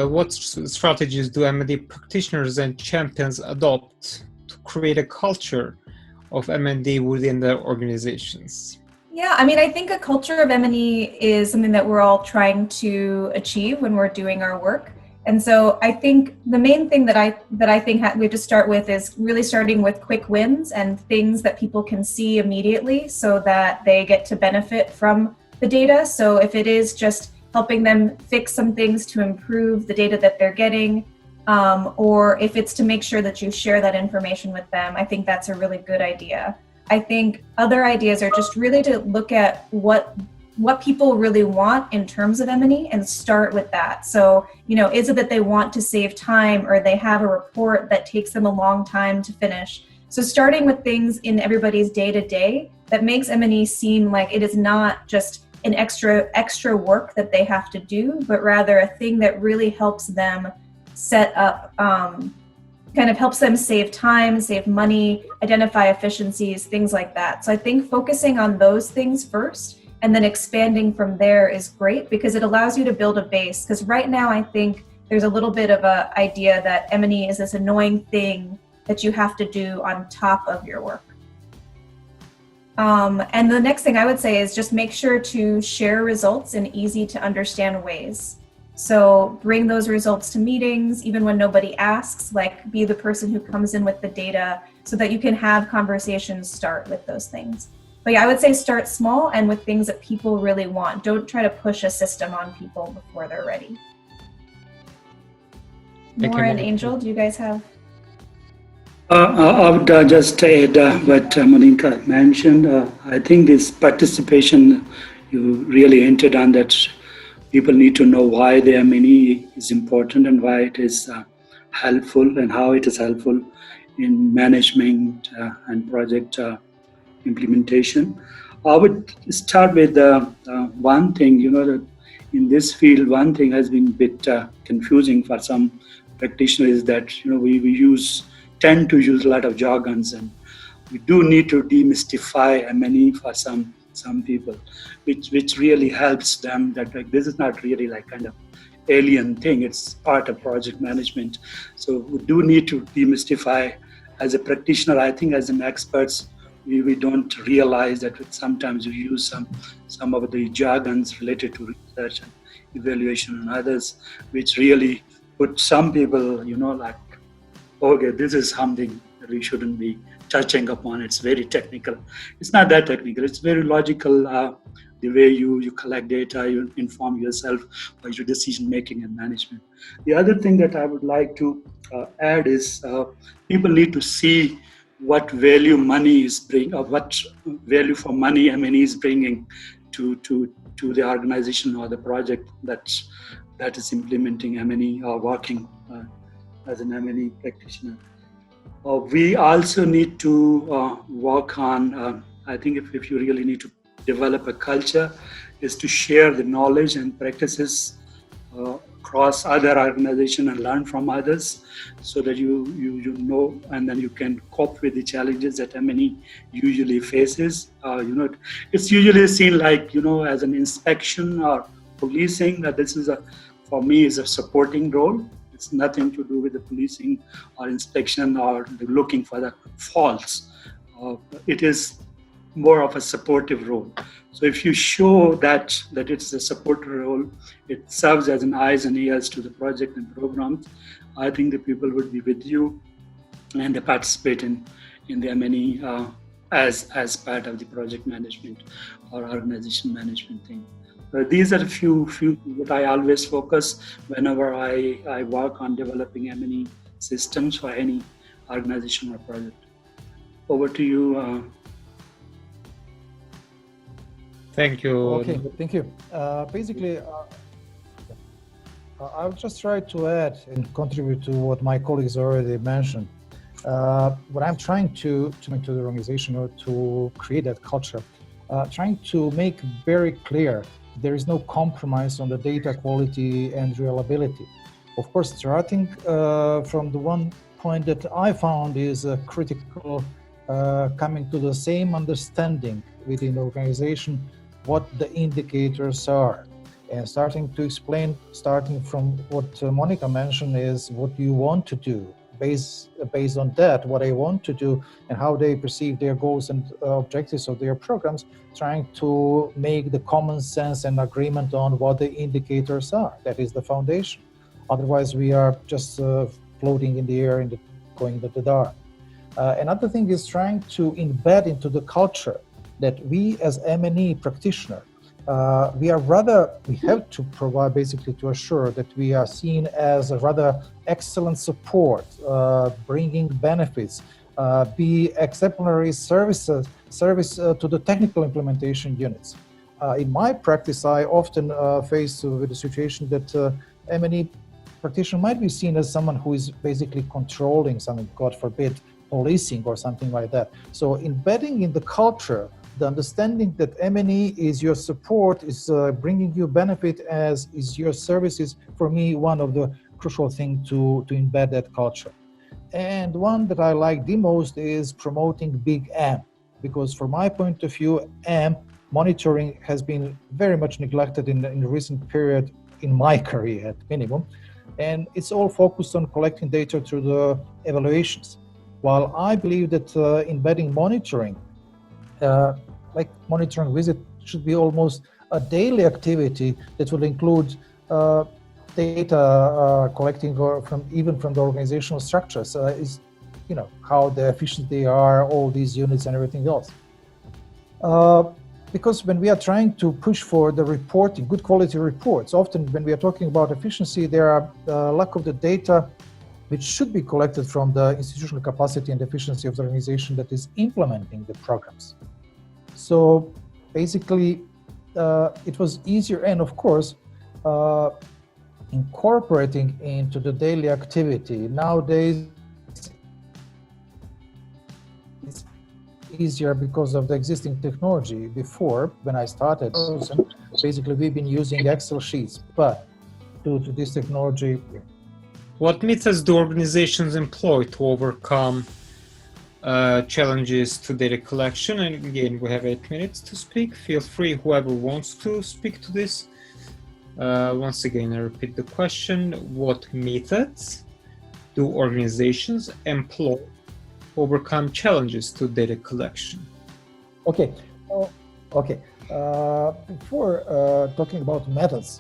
what strategies do M&E practitioners and champions adopt to create a culture of M&E within their organizations? Yeah, I mean, I think a culture of M&E is something that we're all trying to achieve when we're doing our work. And so I think the main thing that I think we have to start with is really starting with quick wins and things that people can see immediately so that they get to benefit from the data. So if it is just helping them fix some things to improve the data that they're getting, or if it's to make sure that you share that information with them, I think that's a really good idea. I think other ideas are just really to look at what people really want in terms of M&E and start with that. So, is it that they want to save time or they have a report that takes them a long time to finish? So starting with things in everybody's day-to-day that makes M&E seem like it is not just an extra work that they have to do, but rather a thing that really helps them set up, kind of helps them save time, save money, identify efficiencies, things like that. So I think focusing on those things first and then expanding from there is great because it allows you to build a base. Because right now I think there's a little bit of an idea that M&E is this annoying thing that you have to do on top of your work. And the next thing I would say is just make sure to share results in easy to understand ways. So bring those results to meetings, even when nobody asks, like be the person who comes in with the data so that you can have conversations start with those things. But yeah, I would say start small and with things that people really want. Don't try to push a system on people before they're ready. More and Angel, do you guys have? I would just add what Monica mentioned. I think this participation, you really entered on that. People need to know why the M&E is important and why it is helpful and how it is helpful in management and project implementation. I would start with one thing, that in this field, one thing has been a bit confusing for some practitioners is that, we tend to use a lot of jargons, and we do need to demystify M&E for some people, which really helps them that this is not really like kind of alien thing. It's part of project management. So we do need to demystify. As a practitioner, I think as an experts, we don't realize that sometimes we use some of the jargons related to research and evaluation and others, which really put some people, like, okay, this is something that we shouldn't be touching upon. It's very technical. It's not that technical. It's very logical. The way you collect data, you inform yourself by your decision making and management. The other thing that I would like to add is people need to see what value money is bringing, or what value for money M&E is bringing to the organization or the project that is implementing M&E or working as an M&E practitioner. We also need to work on, I think if you really need to develop a culture, is to share the knowledge and practices across other organizations and learn from others so that you know, and then you can cope with the challenges that M&E usually faces. It's usually seen like, as an inspection or policing, that this is for me is a supporting role. It's nothing to do with the policing or inspection or looking for the faults. It is more of a supportive role. So if you show that it's a supportive role, it serves as an eyes and ears to the project and programs, I think the people would be with you and they participate in the M&E as part of the project management or organization management thing. These are a few that I always focus whenever I work on developing M&E systems for any organization or project. Over to you. Thank you. Okay, thank you. Basically, I'll just try to add and contribute to what my colleagues already mentioned. What I'm trying to make to the organization or to create that culture, trying to make very clear there is no compromise on the data quality and reliability. Of course, starting from the one point that I found is critical, coming to the same understanding within the organization what the indicators are. and starting to explain, starting from what Monica mentioned, is what you want to do. Based on that, what I want to do and how they perceive their goals and objectives of their programs, trying to make the common sense and agreement on what the indicators are. That is the foundation. Otherwise, we are just floating in the air and going in the dark. Another thing is trying to embed into the culture that we as M&E practitioner, we have to provide, basically to assure that we are seen as a rather excellent support, bringing benefits, be exemplary service to the technical implementation units. In my practice, I often face with the situation that M&E practitioner might be seen as someone who is basically controlling something, God forbid, policing or something like that. So embedding in the culture the understanding that M&E is your support, is bringing you benefit, as is your services, for me, one of the crucial things to embed that culture. And one that I like the most is promoting big M, because from my point of view, M, monitoring, has been very much neglected in the recent period, in my career at minimum. And it's all focused on collecting data through the evaluations. While I believe that embedding monitoring, like monitoring visit, should be almost a daily activity that will include data collecting from the organizational structures, is, you know, how the efficient they are, all these units and everything else. Because when we are trying to push for the reporting, good quality reports, often when we are talking about efficiency, there are lack of the data which should be collected from the institutional capacity and efficiency of the organization that is implementing the programs. So basically, it was easier, and of course, incorporating into the daily activity. Nowadays, it's easier because of the existing technology. Before, when I started, basically we've been using Excel sheets, but due to this technology. What methods do organizations employ to overcome challenges to data collection? And again, we have 8 minutes to speak. Feel free, whoever wants to speak to this. Once again, I repeat the question: what methods do organizations employ to overcome challenges to data collection? Okay. Before talking about methods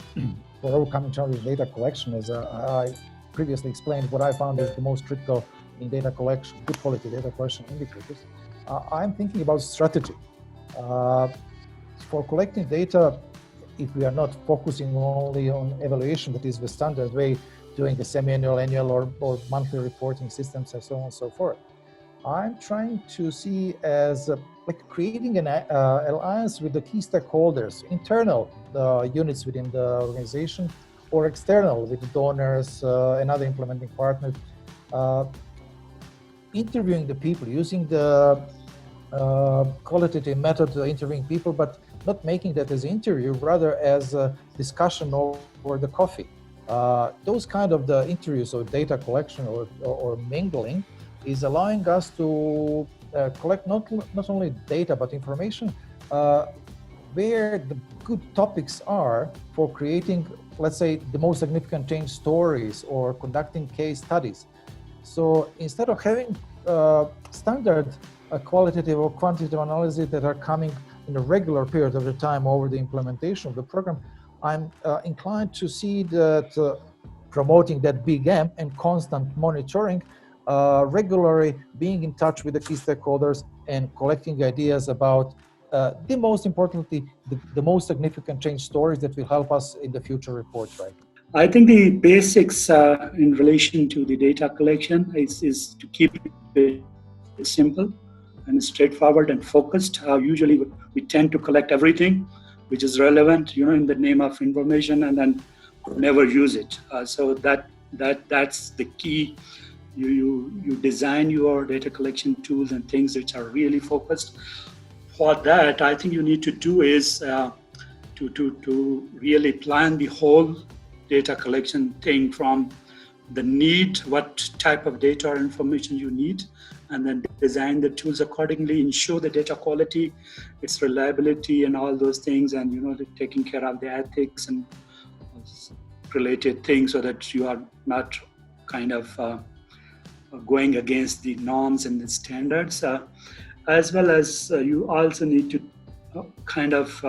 for overcoming challenges data collection, as I previously explained, what I found is the most critical in data collection, good quality data collection indicators. I'm thinking about strategy. For collecting data, if we are not focusing only on evaluation, that is the standard way, doing the semi-annual, annual, or monthly reporting systems, and so on and so forth. I'm trying to see as like creating an alliance with the key stakeholders, internal units within the organization, or external with the donors and other implementing partners, interviewing the people, using the qualitative method to interviewing people, but not making that as an interview, rather as a discussion over the coffee. Those kind of the interviews or data collection or mingling is allowing us to collect not only data, but information where the good topics are for creating, let's say, the most significant change stories or conducting case studies. So instead of having standard qualitative or quantitative analysis that are coming in a regular period of the time over the implementation of the program, I'm inclined to see that promoting that big M and constant monitoring, regularly being in touch with the key stakeholders and collecting ideas about the most importantly, the most significant change stories that will help us in the future reports, right? I think the basics in relation to the data collection is to keep it simple and straightforward and focused. Usually we tend to collect everything which is relevant, in the name of information, and then never use it. So that's the key. You design your data collection tools and things which are really focused. For that, I think you need to do is to really plan the whole data collection thing from the need, what type of data or information you need, and then design the tools accordingly, ensure the data quality, its reliability, and all those things, and taking care of the ethics and related things, so that you are not kind of going against the norms and the standards, as well as you also need to kind of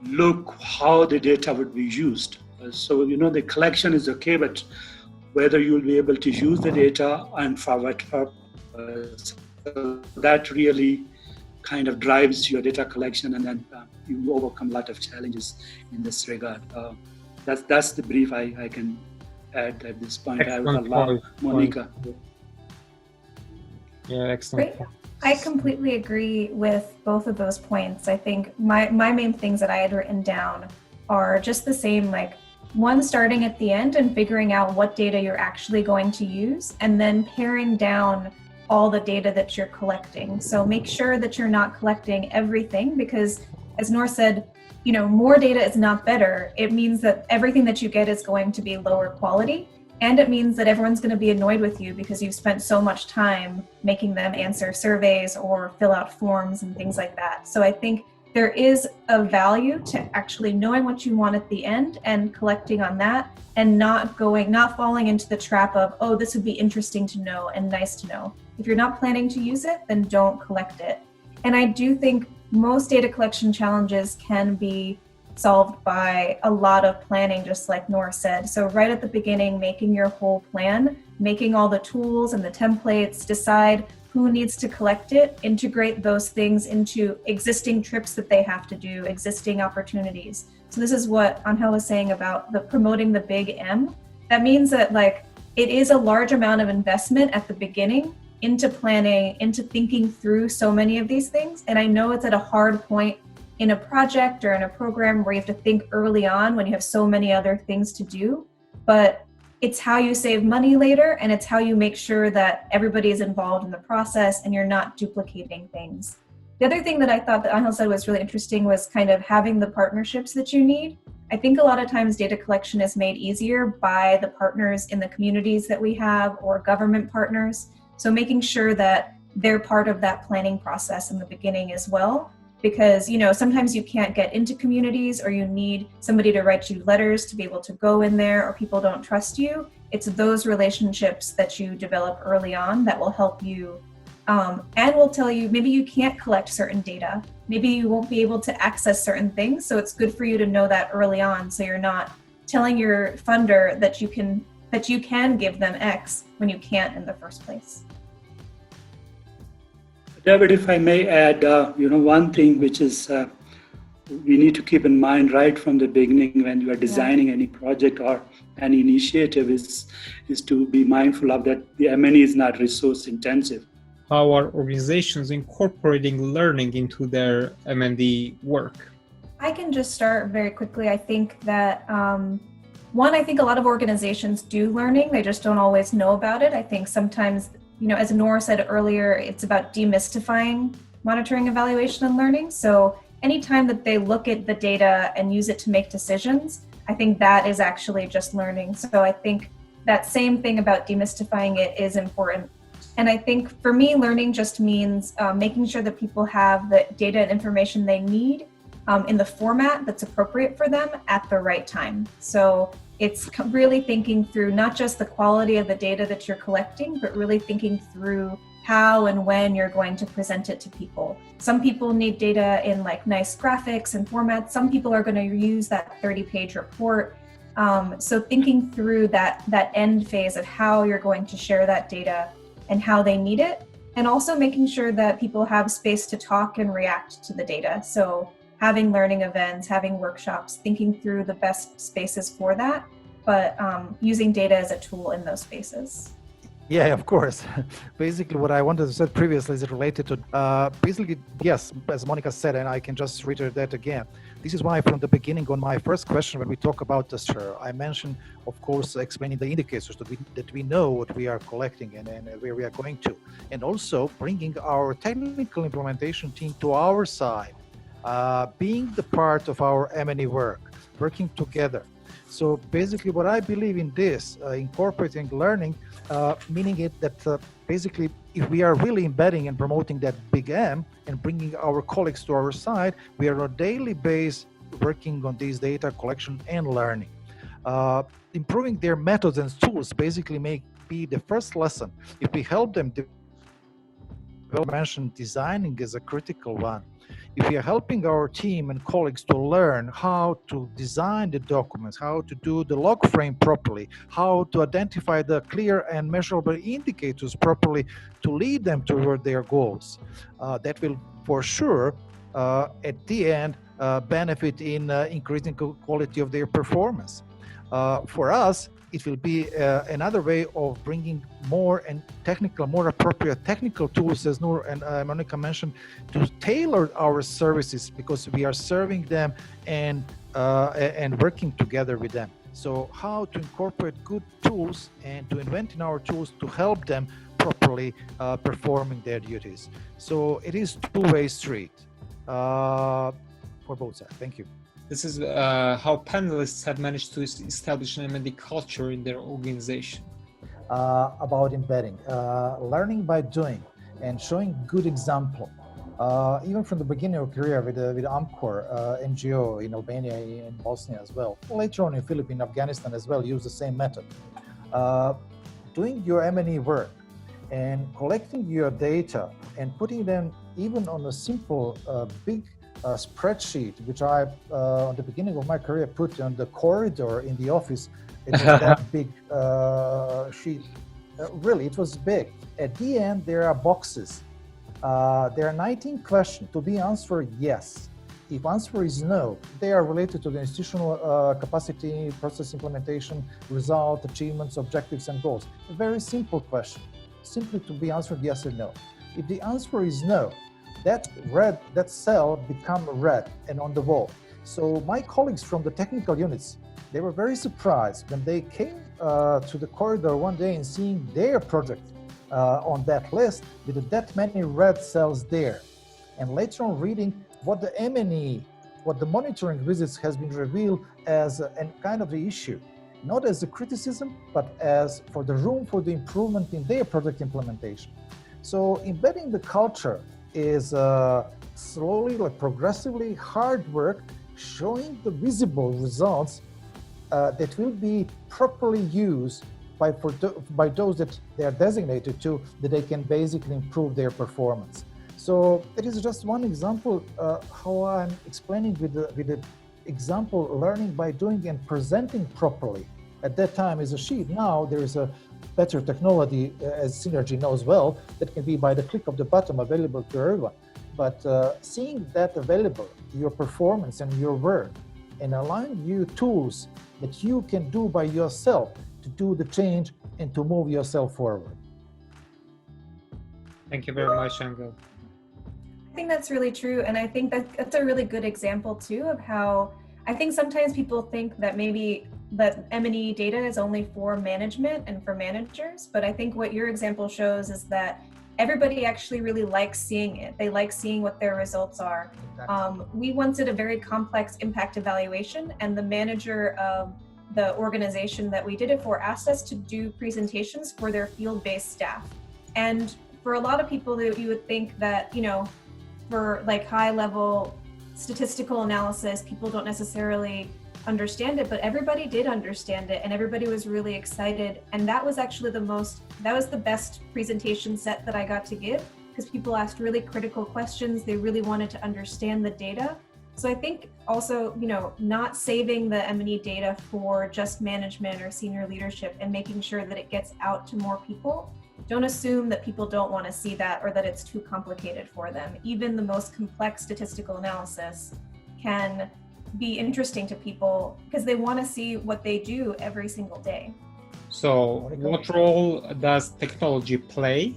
look how the data would be used. So the collection is okay, but whether you'll be able to use the data and for what purpose, that really kind of drives your data collection, and then you overcome a lot of challenges in this regard. That's the brief I can add at this point. Excellent I would allow Monica. Yeah, excellent. Great. I completely agree with both of those points. I think my main things that I had written down are just the same, like one, starting at the end and figuring out what data you're actually going to use, and then paring down all the data that you're collecting. So make sure that you're not collecting everything, because as Noor said, more data is not better. It means that everything that you get is going to be lower quality. And it means that everyone's going to be annoyed with you because you've spent so much time making them answer surveys or fill out forms and things like that. So I think there is a value to actually knowing what you want at the end and collecting on that, and not falling into the trap of, oh, this would be interesting to know and nice to know. If you're not planning to use it, then don't collect it. And I do think most data collection challenges can be solved by a lot of planning, just like Noor said. So right at the beginning, making your whole plan, making all the tools and the templates, decide who needs to collect it, integrate those things into existing trips that they have to do, existing opportunities. So this is what Angel was saying about promoting the big M. That means that it is a large amount of investment at the beginning into planning, into thinking through so many of these things. And I know it's at a hard point in a project or in a program where you have to think early on when you have so many other things to do, but it's how you save money later, and it's how you make sure that everybody is involved in the process and you're not duplicating things. The other thing that I thought that Angel said was really interesting was kind of having the partnerships that you need. I think a lot of times data collection is made easier by the partners in the communities that we have, or government partners. So making sure that they're part of that planning process in the beginning as well. Because sometimes you can't get into communities, or you need somebody to write you letters to be able to go in there, or people don't trust you. It's those relationships that you develop early on that will help you, and will tell you maybe you can't collect certain data, maybe you won't be able to access certain things. So it's good for you to know that early on, so you're not telling your funder that you can give them X when you can't in the first place. David, if I may add, one thing which is we need to keep in mind right from the beginning when you are designing any project or any initiative is to be mindful of that the M&E is not resource intensive. How are organizations incorporating learning into their M&E work? I can just start very quickly. I think that I think a lot of organizations do learning. They just don't always know about it. I think sometimes, as Noor said earlier, it's about demystifying monitoring, evaluation, and learning. So anytime that they look at the data and use it to make decisions, I think that is actually just learning. So I think that same thing about demystifying it is important. And I think for me, learning just means making sure that people have the data and information they need in the format that's appropriate for them at the right time. So it's really thinking through not just the quality of the data that you're collecting, but really thinking through how and when you're going to present it to people. Some people need data in nice graphics and formats. Some people are going to use that 30-page report. So thinking through that end phase of how you're going to share that data and how they need it, and also making sure that people have space to talk and react to the data. So having learning events, having workshops, thinking through the best spaces for that, but using data as a tool in those spaces. Yeah, of course. Basically, what I wanted to say previously is related to, yes, as Monica said, and I can just reiterate that again. This is why from the beginning on my first question, when we talk about the STIR, I mentioned, of course, explaining the indicators that we know what we are collecting and where we are going to. And also bringing our technical implementation team to our side, being the part of our M&E work, working together. So basically what I believe in this, incorporating learning, meaning it that basically if we are really embedding and promoting that big M and bringing our colleagues to our side, we are on a daily basis working on this data collection and learning. Improving their methods and tools basically may be the first lesson. If we help them develop, mentioned designing is a critical one. If we are helping our team and colleagues to learn how to design the documents, how to do the log frame properly, how to identify the clear and measurable indicators properly to lead them toward their goals, that will for sure at the end benefit in increasing quality of their performance. For us, it will be another way of bringing more and technical, more appropriate technical tools, as Noor and Monica mentioned, to tailor our services because we are serving them and working together with them. So how to incorporate good tools and to invent in our tools to help them properly performing their duties. So it is two-way street for both sides. Thank you. This is how panelists have managed to establish an M&E culture in their organization. About embedding, learning by doing and showing good example. Even from the beginning of career with AMCOR, NGO in Albania, in Bosnia as well. Later on in Philippines, Afghanistan as well, use the same method. Doing your M&E work and collecting your data and putting them even on a simple, big spreadsheet, which I, on the beginning of my career, put on the corridor in the office. It was that big sheet. Really, it was big. At the end, there are boxes. There are 19 questions to be answered yes. If answer is no, they are related to the institutional capacity, process implementation, result, achievements, objectives, and goals. A very simple question, simply to be answered yes or no. If the answer is no, that cell become red and on the wall. So my colleagues from the technical units, they were very surprised when they came to the corridor one day and seeing their project on that list with that many red cells there. And later on reading what the M&E, what the monitoring visits has been revealed as a kind of the issue, not as a criticism, but as for the room for the improvement in their project implementation. So embedding the culture is slowly, like progressively hard work, showing the visible results that will be properly used by those that they are designated to, that they can basically improve their performance. So it is just one example how I'm explaining with the example learning by doing and presenting properly. At that time is a sheet. Now there is a better technology, as Synergy knows well, that can be by the click of the button available to everyone. But seeing that available, your performance and your work, and allowing you tools that you can do by yourself to do the change and to move yourself forward. Thank you very much, Angel. I think that's really true. And I think that's a really good example too of how I think sometimes people think that maybe that M&E data is only for management and for managers, but I think what your example shows is that everybody actually really likes seeing it. They like seeing what their results are. Exactly. We once did a very complex impact evaluation, and the manager of the organization that we did it for asked us to do presentations for their field-based staff. And for a lot of people, you would think that, you know, for like high-level statistical analysis, people don't necessarily understand it, but everybody did understand it and everybody was really excited. And that was actually that was the best presentation set that I got to give, because people asked really critical questions. They really wanted to understand the data. So I think also, you know, not saving the M&E data for just management or senior leadership and making sure that it gets out to more people. Don't assume that people don't want to see that or that it's too complicated for them. Even the most complex statistical analysis can be interesting to people because they want to see what they do every single day. So what role does technology play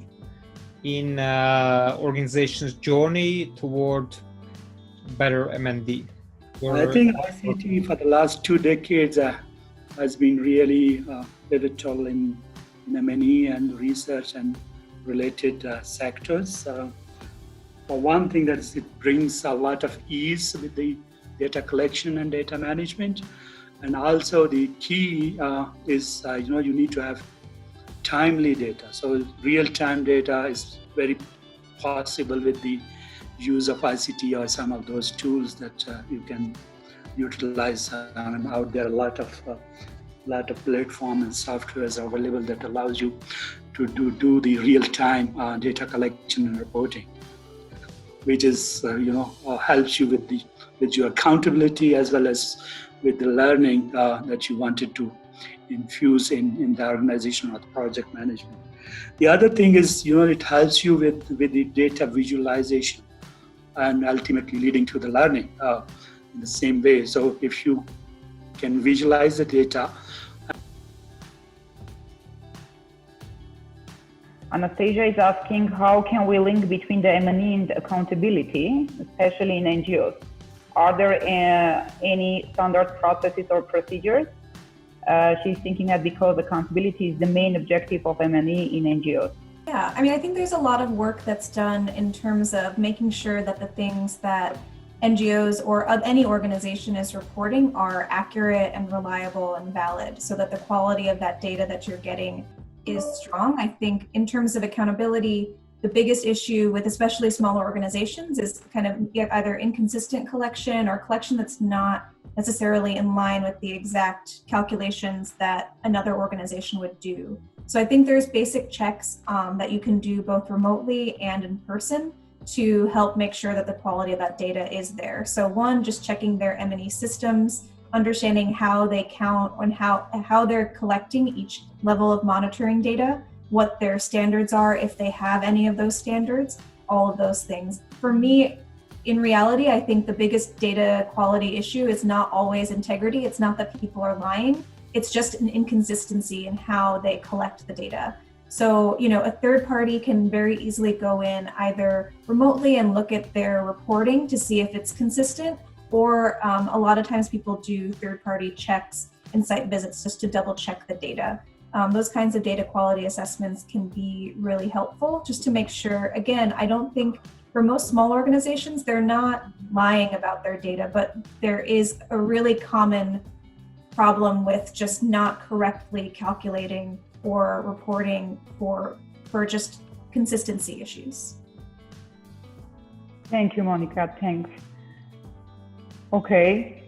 in organization's journey toward better M&E? I think ICT for the last 2 decades has been really pivotal in M&E and research and related sectors. For one thing, it brings a lot of ease with the data collection and data management. And also the key is, you need to have timely data. So real-time data is very possible with the use of ICT or some of those tools that you can utilize. And out there, a lot of platform and softwares are available that allows you to do the real-time data collection and reporting, which is helps you with your accountability as well as with the learning that you wanted to infuse in the organization or the project management. The other thing is, it helps you with the data visualization and ultimately leading to the learning in the same way. So if you can visualize the data. Anastasia is asking, how can we link between the M&E and accountability, especially in NGOs? Are there any standard processes or procedures? She's thinking that because accountability is the main objective of M&E in NGOs. Yeah, I think there's a lot of work that's done in terms of making sure that the things that NGOs or any organization is reporting are accurate and reliable and valid, so that the quality of that data that you're getting is strong. I think in terms of accountability, the biggest issue with especially smaller organizations is kind of either inconsistent collection or collection that's not necessarily in line with the exact calculations that another organization would do. So I think there's basic checks that you can do both remotely and in person to help make sure that the quality of that data is there. So one, just checking their M&E systems, understanding how they count and how they're collecting each level of monitoring data, what their standards are, if they have any of those standards, all of those things. For me, in reality, I think the biggest data quality issue is not always integrity. It's not that people are lying. It's just an inconsistency in how they collect the data. So, a third party can very easily go in either remotely and look at their reporting to see if it's consistent, or a lot of times people do third-party checks and site visits just to double check the data. Those kinds of data quality assessments can be really helpful just to make sure, again, I don't think for most small organizations, they're not lying about their data, but there is a really common problem with just not correctly calculating or reporting for just consistency issues. Thank you, Monica, thanks. Okay,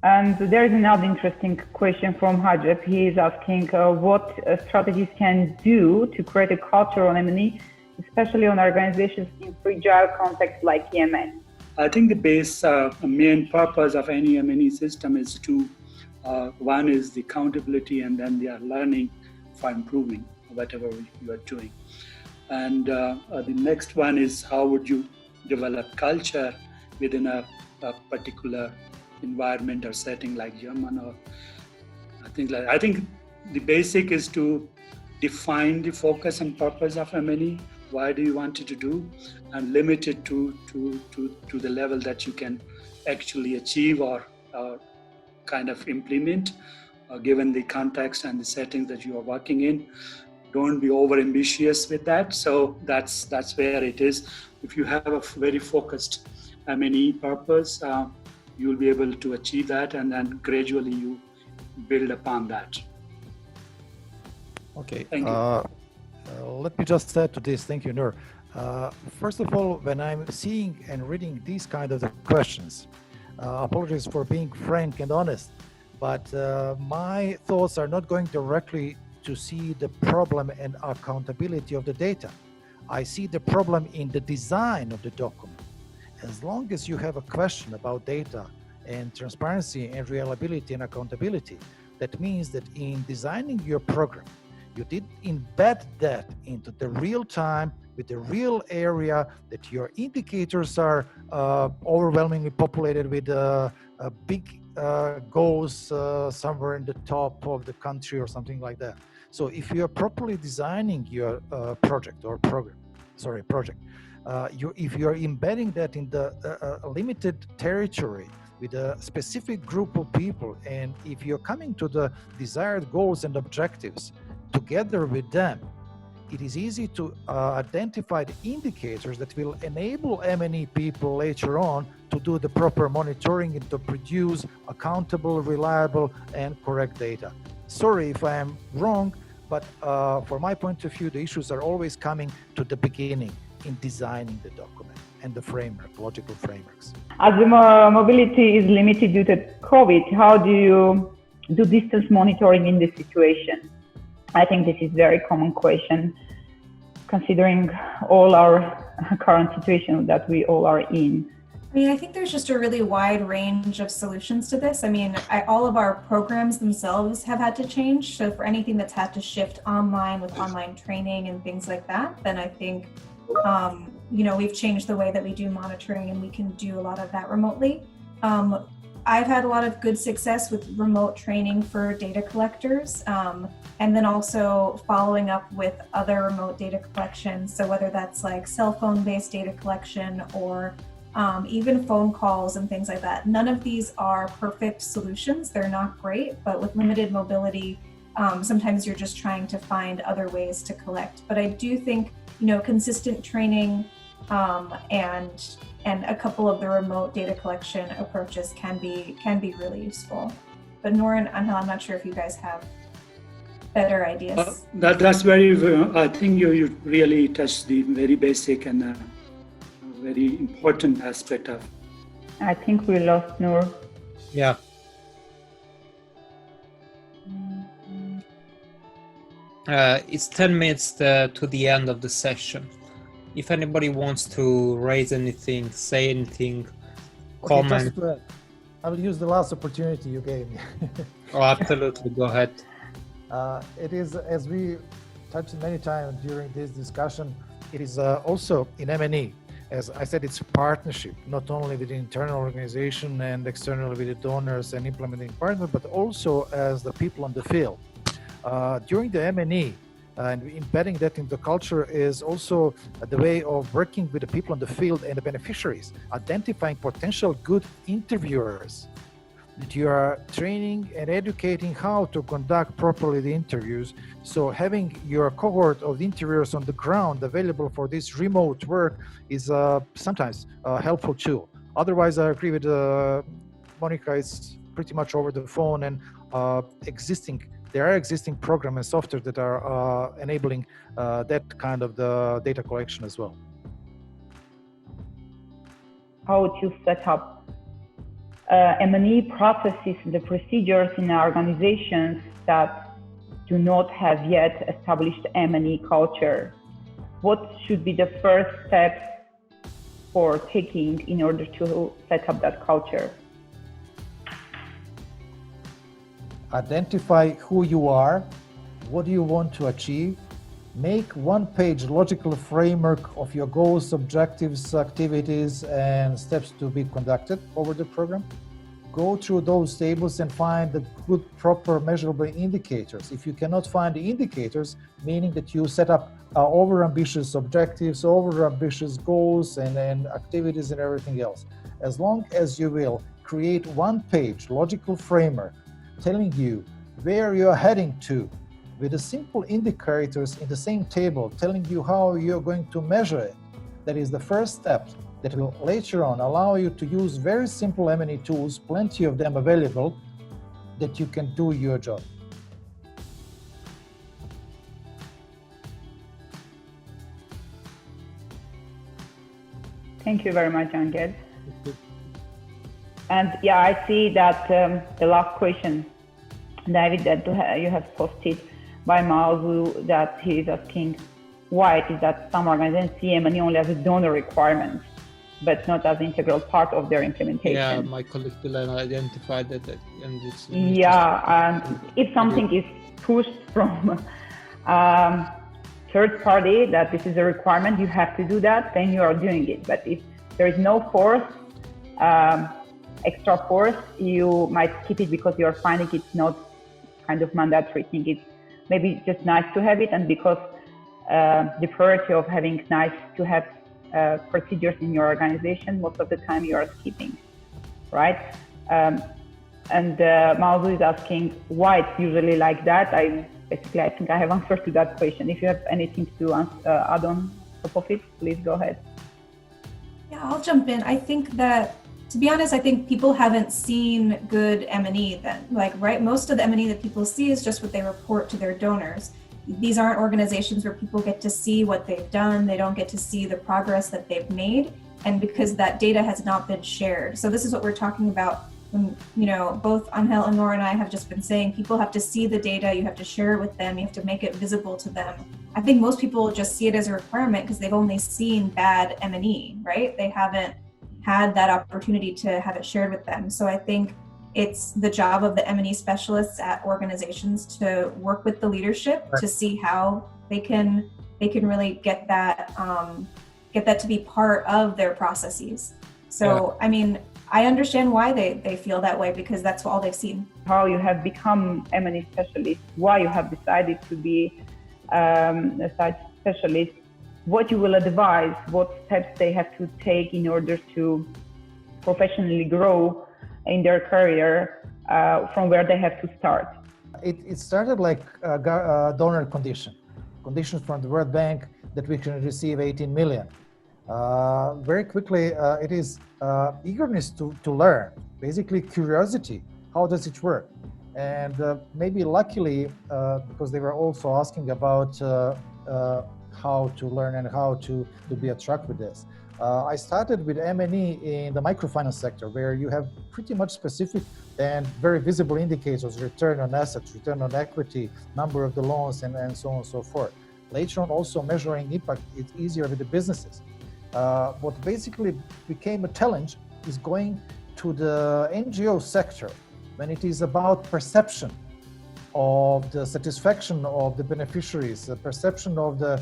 and there is another interesting question from Hajep. He is asking what strategies can do to create a culture on M&E, especially on organizations in fragile contexts like Yemen. I think the main purpose of any M&E system is to, one is the accountability, and then they are learning for improving whatever you are doing. And the next one is how would you develop culture within a particular environment or setting like Yemen or things like that. I think the basic is to define the focus and purpose of M&E. Why do you want it to do, and limit it to the level that you can actually achieve or kind of implement, given the context and the settings that you are working in. Don't be over ambitious with that. So that's where it is. If you have a very focused M&E purpose, you will be able to achieve that, and then gradually you build upon that. Okay. Thank you. Let me just add to this. Thank you, Nur. First of all, when I'm seeing and reading these kind of questions, apologies for being frank and honest, but my thoughts are not going directly to see the problem and accountability of the data. I see the problem in the design of the document. As long as you have a question about data and transparency and reliability and accountability, that means that in designing your program, you did embed that into the real time with the real area, that your indicators are overwhelmingly populated with big goals somewhere in the top of the country or something like that. So if you are properly designing your project, if you are embedding that in the limited territory with a specific group of people, and if you're coming to the desired goals and objectives together with them, it is easy to identify the indicators that will enable M&E people later on to do the proper monitoring and to produce accountable, reliable, and correct data. Sorry if I am wrong, but from my point of view, the issues are always coming to the beginning in designing the document and the framework, logical frameworks. As the mobility is limited due to COVID, how do you do distance monitoring in this situation? I think this is a very common question, considering all our current situation that we all are in. I mean, I think there's just a really wide range of solutions to this. I mean, all of our programs themselves have had to change. So for anything that's had to shift online with online training and things like that, then I think, we've changed the way that we do monitoring and we can do a lot of that remotely. I've had a lot of good success with remote training for data collectors, and then also following up with other remote data collections. So whether that's like cell phone based data collection or even phone calls and things like that. None of these are perfect solutions. They're not great, but with limited mobility, sometimes you're just trying to find other ways to collect. But I do think, consistent training and a couple of the remote data collection approaches can be really useful. But Nora and Angel, I'm not sure if you guys have better ideas. That's very, I think you really touched the very basic and very important aspect of. I think we lost Noor. Yeah. It's 10 minutes to the end of the session. If anybody wants to raise anything, say anything, comment. Okay, I will use the last opportunity you gave me. Oh, absolutely. Go ahead. It is, as we touched many times during this discussion, it is also in M&E. As I said, it's a partnership, not only with the internal organization and externally with the donors and implementing partners, but also as the people on the field. During the M&E, and embedding that in the culture is also the way of working with the people on the field and the beneficiaries, identifying potential good interviewers, that you are training and educating how to conduct properly the interviews. So having your cohort of interviewers on the ground available for this remote work is sometimes helpful too. Otherwise, I agree with Monica, it's pretty much over the phone and there are existing programs and software that are enabling that kind of the data collection as well. How to set up M&E processes, the procedures in organizations that do not have yet established M&E culture. What should be the first steps for taking in order to set up that culture? Identify who you are, what do you want to achieve, make one-page logical framework of your goals, objectives, activities, and steps to be conducted over the program. Go through those tables and find the good, proper, measurable indicators. If you cannot find the indicators, meaning that you set up over-ambitious objectives, over-ambitious goals, and activities and everything else. As long as you will create one-page logical framework telling you where you're heading to with the simple indicators in the same table, telling you how you're going to measure it. That is the first step that will later on allow you to use very simple M&E tools, plenty of them available, that you can do your job. Thank you very much, Angel. And yeah, I see that the last question, David, that you have posted by Mazu, that he is asking why it is that some organizations see M&E only as a donor requirement, but not as an integral part of their implementation. Yeah, my colleague Dylan identified that. And it's and if something is pushed from third party that this is a requirement, you have to do that, then you are doing it. But if there is no force, extra force, you might skip it because you are finding it's not kind of mandatory thing. It's maybe just nice to have it, and because the priority of having nice to have procedures in your organization, most of the time you are skipping, right? And Mazu is asking why it's usually like that. basically, I think I have answered to that question. If you have anything to add on top of it, please go ahead. Yeah, I'll jump in. I think that, to be honest, I think people haven't seen good M&E then. Like, right, most of the M&E that people see is just what they report to their donors. These aren't organizations where people get to see what they've done. They don't get to see the progress that they've made. And because that data has not been shared. So this is what we're talking about. You know, both Angel and Nora and I have just been saying, people have to see the data, you have to share it with them, you have to make it visible to them. I think most people just see it as a requirement because they've only seen bad M&E, right? They haven't had that opportunity to have it shared with them. So I think it's the job of the M&E specialists at organizations to work with the leadership to see how they can really get that to be part of their processes. So, I mean, I understand why they feel that way, because that's all they've seen. How you have become M&E specialist, why you have decided to be a site specialist, what you will advise, what steps they have to take in order to professionally grow in their career, from where they have to start. It started like a donor conditions from the World Bank that we can receive 18 million. Very quickly, it is eagerness to learn, basically curiosity. How does it work? And maybe luckily, because they were also asking about how to learn and how to be attracted with this. I started with M&E in the microfinance sector, where you have pretty much specific and very visible indicators: return on assets, return on equity, number of the loans, and so on and so forth. Later on, also measuring impact is easier with the businesses. What basically became a challenge is going to the NGO sector when it is about perception of the satisfaction of the beneficiaries, the perception of the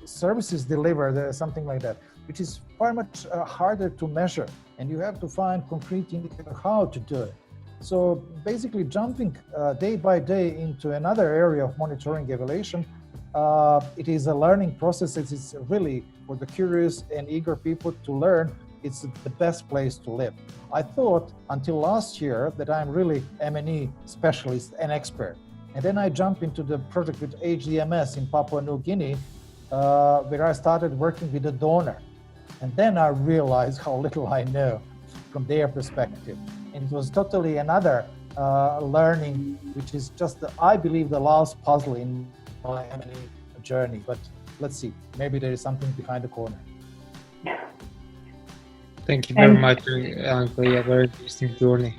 services delivered, something like that, which is far much harder to measure, and you have to find concrete indicators how to do it. So basically jumping day by day into another area of monitoring evaluation, it is a learning process. It's really for the curious and eager people to learn. It's the best place to live. I thought until last year that I'm really M&E specialist and expert. And then I jumped into the project with HDMS in Papua New Guinea, where I started working with a donor. And then I realized how little I know from their perspective. And it was totally another learning, which is just, I believe, the last puzzle in my M&E journey. But let's see, maybe there is something behind the corner. Thank you very much, Angel. Yeah, very interesting journey.